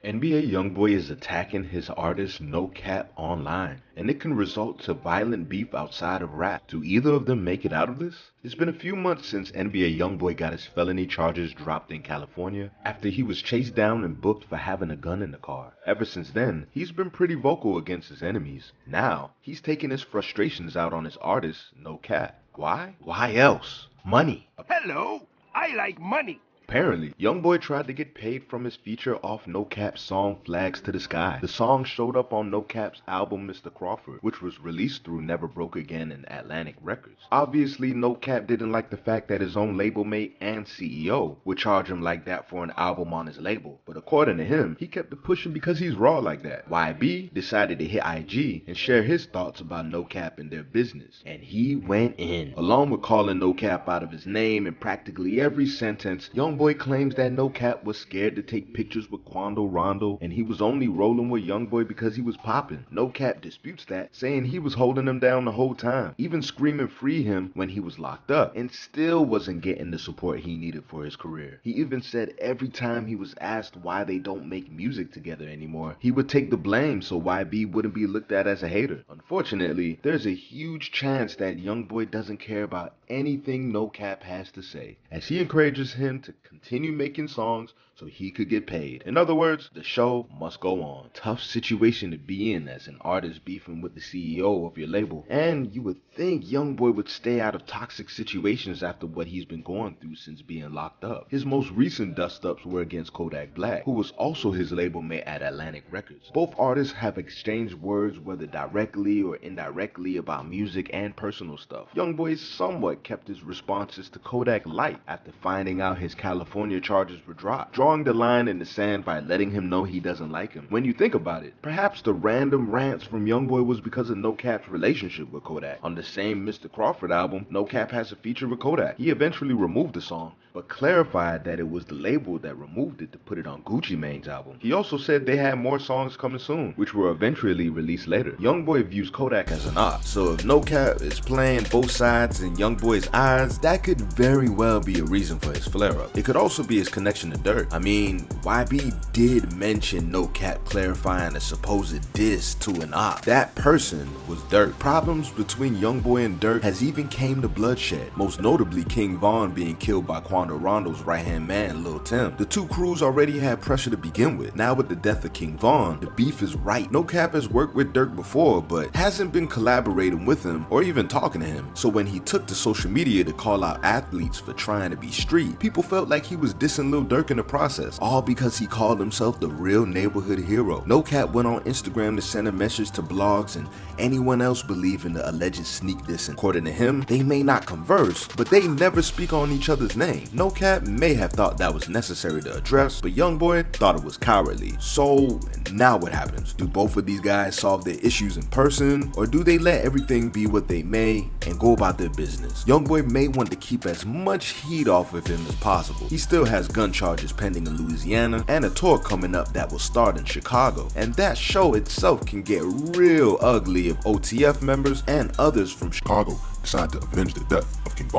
NBA YoungBoy is attacking his artist NoCap online, and it can result to violent beef outside of rap. Do either of them make it out of this? It's been a few months since NBA YoungBoy got his felony charges dropped in California after he was chased down and booked for having a gun in the car. Ever since then, he's been pretty vocal against his enemies. Now, he's taking his frustrations out on his artist, NoCap. Why? Why else? Money. Hello, I like money. Apparently, YoungBoy tried to get paid from his feature off NoCap's song Flags to the Sky. The song showed up on NoCap's album Mr. Crawford, which was released through Never Broke Again and Atlantic Records. Obviously, NoCap didn't like the fact that his own label mate and CEO would charge him like that for an album on his label. But according to him, he kept it pushing because he's raw like that. YB decided to hit IG and share his thoughts about NoCap and their business. And he went in. Along with calling NoCap out of his name in practically every sentence, YoungBoy claims that NoCap was scared to take pictures with Quando Rondo and he was only rolling with YoungBoy because he was popping. NoCap disputes that, saying he was holding him down the whole time, even screaming free him when he was locked up, and still wasn't getting the support he needed for his career. He even said every time he was asked why they don't make music together anymore, he would take the blame so YB wouldn't be looked at as a hater. Unfortunately, there's a huge chance that YoungBoy doesn't care about anything NoCap has to say, as he encourages him to continue making songs so he could get paid. In other words, the show must go on. Tough situation to be in as an artist beefing with the CEO of your label. And you would think YoungBoy would stay out of toxic situations after what he's been going through since being locked up. His most recent dust-ups were against Kodak Black, who was also his label mate at Atlantic Records. Both artists have exchanged words, whether directly or indirectly, about music and personal stuff. YoungBoy somewhat kept his responses to Kodak light after finding out his California charges were dropped, drawing the line in the sand by letting him know he doesn't like him. When you think about it, perhaps the random rants from YoungBoy was because of NoCap's relationship with Kodak. On the same Mr. Crawford album, NoCap has a feature with Kodak. He eventually removed the song, but clarified that it was the label that removed it to put it on Gucci Mane's album. He also said they had more songs coming soon, which were eventually released later. YoungBoy views Kodak as an op, so if NoCap is playing both sides in YoungBoy's eyes, that could very well be a reason for his flare-up. It could also be his connection to Dirt. I mean, YB did mention NoCap clarifying a supposed diss to an op. That person was Dirt. Problems between YoungBoy and Dirt has even came to bloodshed, most notably King Von being killed by Quando Rondo's right-hand man, Lil Tim. The two crews already had pressure to begin with. Now with the death of King Von, the beef is right. NoCap has worked with Dirt before, but hasn't been collaborating with him or even talking to him. So when he took to social media to call out athletes for trying to be street, people felt like he was dissing Lil Durk in the process, all because he called himself the real neighborhood hero. NoCap went on Instagram to send a message to blogs and anyone else believing the alleged sneak diss. According to him, they may not converse, but they never speak on each other's name. NoCap may have thought that was necessary to address, but YoungBoy thought it was cowardly. So now what happens? Do both of these guys solve their issues in person, or do they let everything be what they may and go about their business? YoungBoy may want to keep as much heat off of him as possible. He still has gun charges pending in Louisiana and a tour coming up that will start in Chicago, and that show itself can get real ugly if OTF members and others from Chicago decide to avenge the death of King Von.